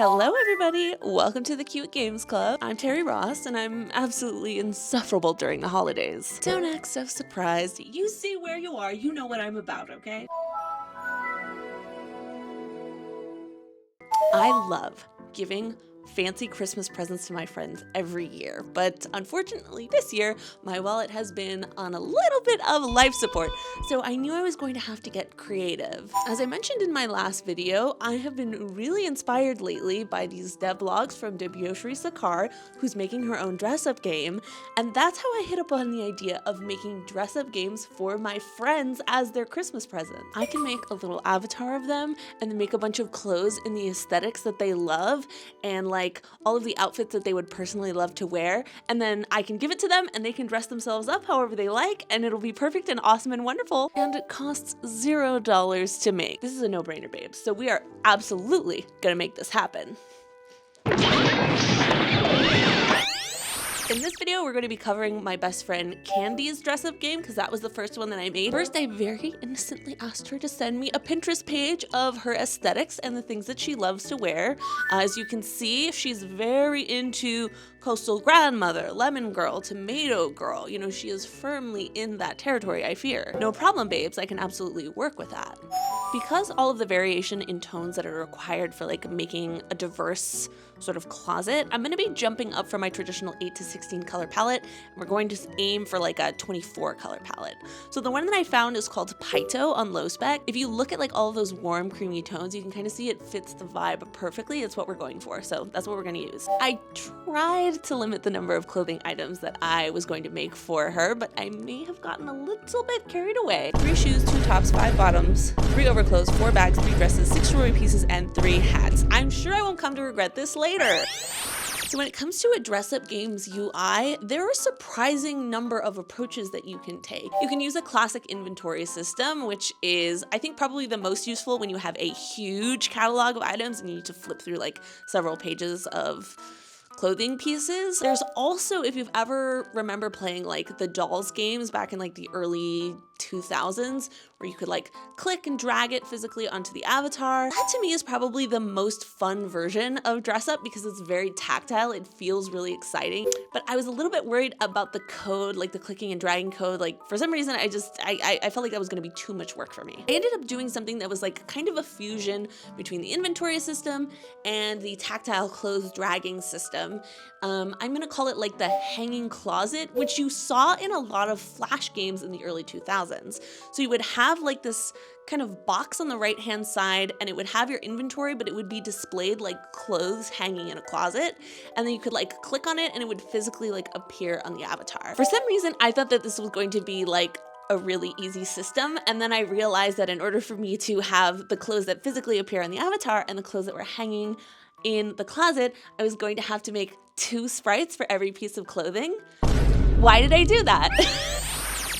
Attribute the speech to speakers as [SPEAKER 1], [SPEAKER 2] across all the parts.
[SPEAKER 1] Hello everybody, welcome to the Cute Games Club. I'm Terry Ross and I'm absolutely insufferable during the holidays. Don't act so surprised. You see where you are, you know what I'm about, okay? I love giving fancy Christmas presents to my friends every year, but unfortunately this year my wallet has been on a little bit of life support, so I knew I was going to have to get creative. As I mentioned in my last video, I have been really inspired lately by these devlogs from Debyoshri Sakar, who's making her own dress-up game, and that's how I hit upon the idea of making dress-up games for my friends as their Christmas present. I can make a little avatar of them and then make a bunch of clothes in the aesthetics that they love and like all of the outfits that they would personally love to wear, and then I can give it to them and they can dress themselves up however they like, and it'll be perfect and awesome and wonderful, and it costs $0 to make. This is a no-brainer, babes, so we are absolutely gonna make this happen. In this video, we're going to be covering my best friend Candy's dress-up game because that was the first one that I made. First, I very innocently asked her to send me a Pinterest page of her aesthetics and the things that she loves to wear. As you can see, she's very into coastal grandmother, lemon girl, tomato girl. You know, she is firmly in that territory, I fear. No problem, babes. I can absolutely work with that. Because all of the variation in tones that are required for like making a diverse sort of closet, I'm going to be jumping up from my traditional 8 to 16 color palette, and we're going to aim for like a 24 color palette. So the one that I found is called Paito on low spec. If you look at like all of those warm creamy tones, you can kind of see it fits the vibe perfectly. It's what we're going for, so that's what we're going to use. I tried to limit the number of clothing items that I was going to make for her, but I may have gotten a little bit carried away. 3 shoes, 2 tops, 5 bottoms, 3 overclothes, 4 bags, 3 dresses, 6 jewelry pieces, and 3 hats. I'm sure I won't come to regret this later. So when it comes to a dress-up game's UI, there are a surprising number of approaches that you can take. You can use a classic inventory system, which is, I think, probably the most useful when you have a huge catalog of items and you need to flip through like several pages of clothing pieces. There's also, if you've ever remember playing like the dolls games back in like the early 2000s, where you could like click and drag it physically onto the avatar. That to me is probably the most fun version of dress up because it's very tactile. It feels really exciting. But I was a little bit worried about the code, like the clicking and dragging code. Like for some reason, I felt like that was gonna be too much work for me. I ended up doing something that was like kind of a fusion between the inventory system and the tactile clothes dragging system. I'm gonna call it like the hanging closet, which you saw in a lot of Flash games in the early 2000s. So you would have like this kind of box on the right hand side and it would have your inventory, but it would be displayed like clothes hanging in a closet, and then you could like click on it and it would physically like appear on the avatar. For some reason, I thought that this was going to be like a really easy system, and then I realized that in order for me to have the clothes that physically appear on the avatar and the clothes that were hanging in the closet, I was going to have to make 2 sprites for every piece of clothing. Why did I do that?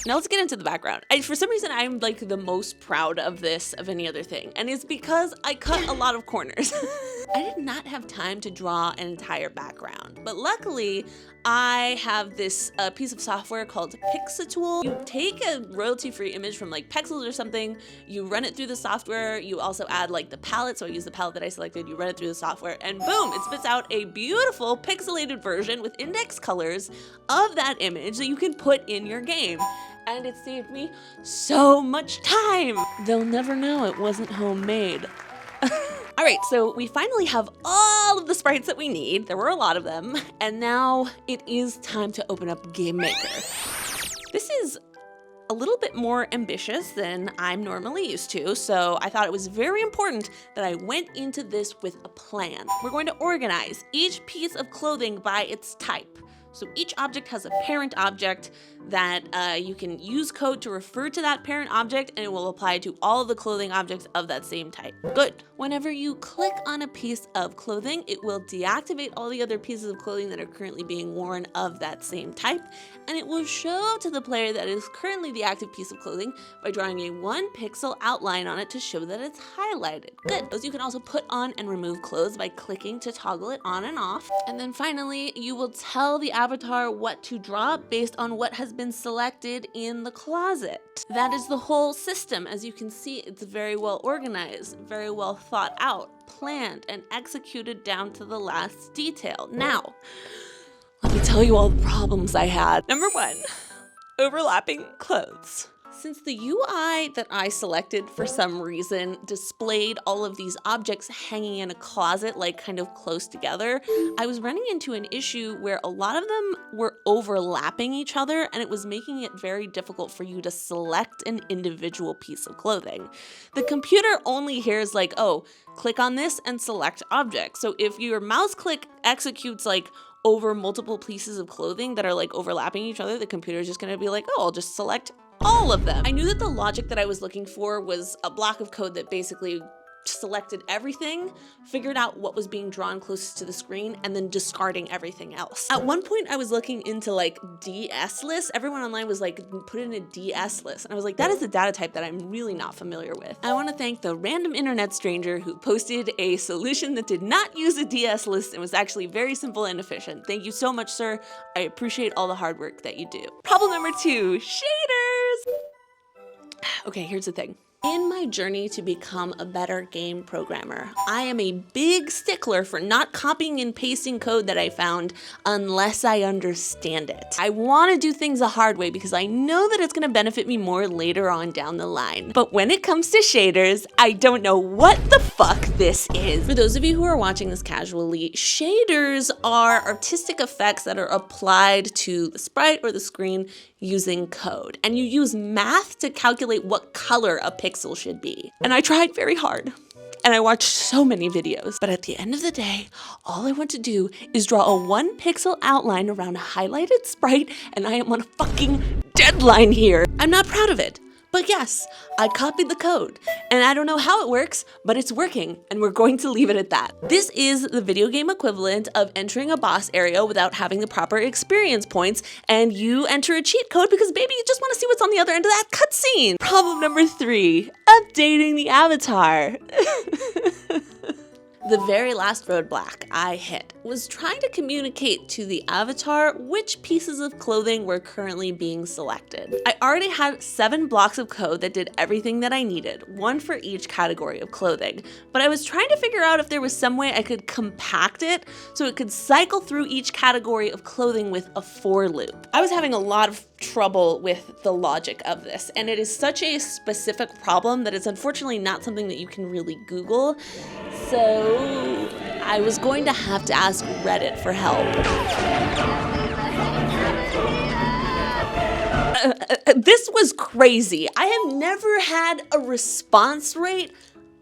[SPEAKER 1] Now let's get into the background. For some reason, I'm like the most proud of this of any other thing, and it's because I cut a lot of corners. I did not have time to draw an entire background, but luckily I have this piece of software called Pixatool. You take a royalty-free image from like Pexels or something, you run it through the software, you also add like the palette, so I use the palette that I selected, you run it through the software, and boom, it spits out a beautiful pixelated version with index colors of that image that you can put in your game. And it saved me so much time. They'll never know it wasn't homemade. All right, so we finally have all of the sprites that we need. There were a lot of them. And now it is time to open up Game Maker. This is a little bit more ambitious than I'm normally used to, so I thought it was very important that I went into this with a plan. We're going to organize each piece of clothing by its type. So each object has a parent object that you can use code to refer to that parent object, and it will apply to all of the clothing objects of that same type. Good. Whenever you click on a piece of clothing, it will deactivate all the other pieces of clothing that are currently being worn of that same type, and it will show to the player that it is currently the active piece of clothing by drawing a 1 pixel outline on it to show that it's highlighted. Good. You can also put on and remove clothes by clicking to toggle it on and off. And then finally, you will tell the avatar what to draw based on what has been selected in the closet. That is the whole system. As you can see, it's very well organized, very well thought out, planned, and executed down to the last detail. Now, let me tell you all the problems I had. Number 1, overlapping clothes. Since the UI that I selected for some reason displayed all of these objects hanging in a closet, like kind of close together, I was running into an issue where a lot of them were overlapping each other, and it was making it very difficult for you to select an individual piece of clothing. The computer only hears like, oh, click on this and select object. So if your mouse click executes like over multiple pieces of clothing that are like overlapping each other, the computer is just gonna be like, oh, I'll just select all of them. I knew that the logic that I was looking for was a block of code that basically selected everything, figured out what was being drawn closest to the screen, and then discarding everything else. At one point, I was looking into like DS lists. Everyone online was like, put in a DS list. And I was like, that is a data type that I'm really not familiar with. I want to thank the random internet stranger who posted a solution that did not use a DS list and was actually very simple and efficient. Thank you so much, sir. I appreciate all the hard work that you do. Problem number 2, shaders. Okay, here's the thing. In my journey to become a better game programmer, I am a big stickler for not copying and pasting code that I found unless I understand it. I want to do things the hard way because I know that it's going to benefit me more later on down the line. But when it comes to shaders, I don't know what the fuck this is. For those of you who are watching this casually, shaders are artistic effects that are applied to the sprite or the screen using code. And you use math to calculate what color a pixel should be. And I tried very hard. And I watched so many videos. But at the end of the day, all I want to do is draw a 1 pixel outline around a highlighted sprite, and I am on a fucking deadline here. I'm not proud of it. But yes, I copied the code, and I don't know how it works, but it's working, and we're going to leave it at that. This is the video game equivalent of entering a boss area without having the proper experience points, and you enter a cheat code because maybe you just want to see what's on the other end of that cutscene. Problem number 3, updating the avatar. The very last roadblock I hit was trying to communicate to the avatar which pieces of clothing were currently being selected. I already had 7 blocks of code that did everything that I needed, 1 for each category of clothing, but I was trying to figure out if there was some way I could compact it so it could cycle through each category of clothing with a for loop. I was having a lot of trouble with the logic of this, and it is such a specific problem that it's unfortunately not something that you can really Google. So I was going to have to ask Reddit for help. This was crazy. I have never had a response rate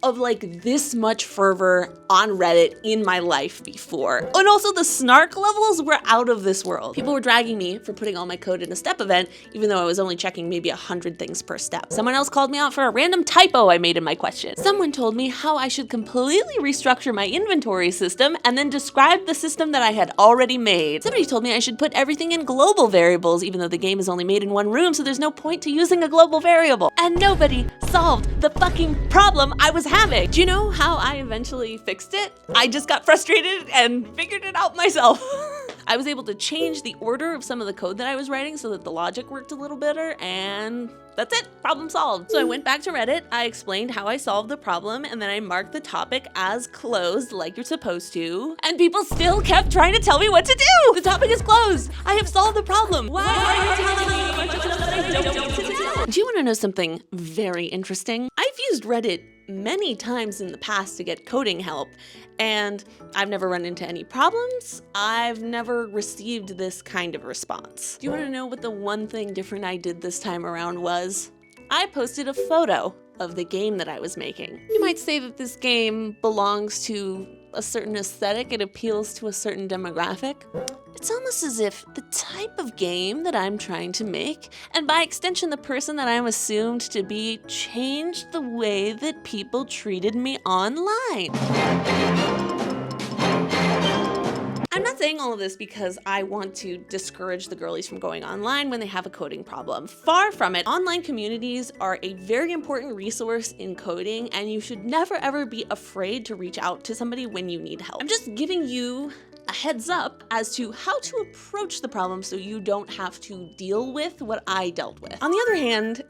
[SPEAKER 1] of like this much fervor on Reddit in my life before. And also the snark levels were out of this world. People were dragging me for putting all my code in a step event, even though I was only checking maybe 100 things per step. Someone else called me out for a random typo I made in my question. Someone told me how I should completely restructure my inventory system and then describe the system that I had already made. Somebody told me I should put everything in global variables, even though the game is only made in 1 room, so there's no point to using a global variable. And nobody solved the fucking problem I was having. Do you know how I eventually fixed it? I just got frustrated and figured it out myself. I was able to change the order of some of the code that I was writing so that the logic worked a little better, and that's it, problem solved. So I went back to Reddit, I explained how I solved the problem, and then I marked the topic as closed like you're supposed to, and people still kept trying to tell me what to do. The topic is closed. I have solved the problem. Why are you telling me a bunch of stuff that I don't need to do? Do you want to know something very interesting? I've used Reddit many times in the past to get coding help, and I've never run into any problems. I've never received this kind of response. Do you want to know what the one thing different I did this time around was? I posted a photo of the game that I was making. You might say that this game belongs to a certain aesthetic, it appeals to a certain demographic. It's almost as if the type of game that I'm trying to make, and by extension the person that I'm assumed to be, changed the way that people treated me online. I'm not saying all of this because I want to discourage the girlies from going online when they have a coding problem. Far from it. Online communities are a very important resource in coding, and you should never ever be afraid to reach out to somebody when you need help. I'm just giving you a heads up as to how to approach the problem so you don't have to deal with what I dealt with. On the other hand,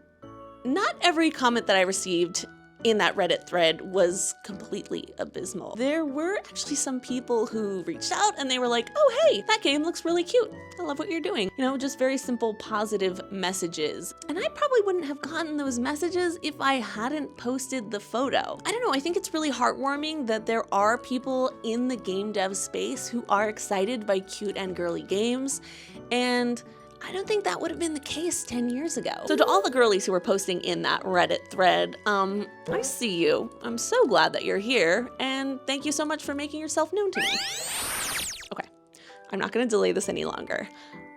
[SPEAKER 1] not every comment that I received in that Reddit thread was completely abysmal. There were actually some people who reached out and they were like, oh hey, that game looks really cute. I love what you're doing. You know, just very simple positive messages. And I probably wouldn't have gotten those messages if I hadn't posted the photo. I don't know, I think it's really heartwarming that there are people in the game dev space who are excited by cute and girly games, and I don't think that would have been the case 10 years ago. So to all the girlies who were posting in that Reddit thread, I see you. I'm so glad that you're here, and thank you so much for making yourself known to me. Okay, I'm not gonna delay this any longer.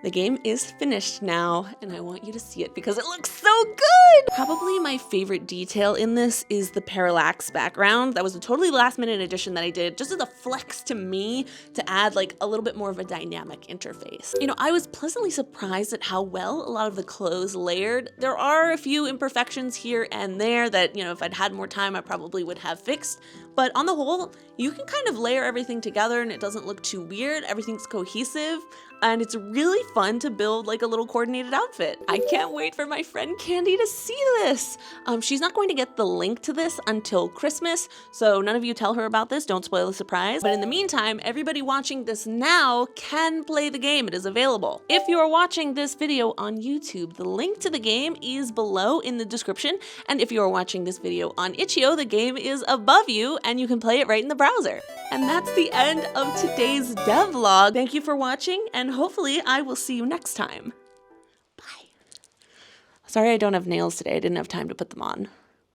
[SPEAKER 1] The game is finished now, and I want you to see it because it looks so good! Probably my favorite detail in this is the parallax background. That was a totally last minute addition that I did just as a flex to me to add like a little bit more of a dynamic interface. You know, I was pleasantly surprised at how well a lot of the clothes layered. There are a few imperfections here and there that, you know, if I'd had more time, I probably would have fixed. But on the whole, you can kind of layer everything together and it doesn't look too weird. Everything's cohesive. And it's really fun to build like a little coordinated outfit. I can't wait for my friend Candy to see this. She's not going to get the link to this until Christmas, so none of you tell her about this, don't spoil the surprise. But in the meantime, everybody watching this now can play the game. It is available. If you are watching this video on YouTube, the link to the game is below in the description. And if you are watching this video on Itch.io, the game is above you and you can play it right in the browser. And that's the end of today's devlog. Thank you for watching, and hopefully I will see you next time. Bye. Sorry I don't have nails today. I didn't have time to put them on.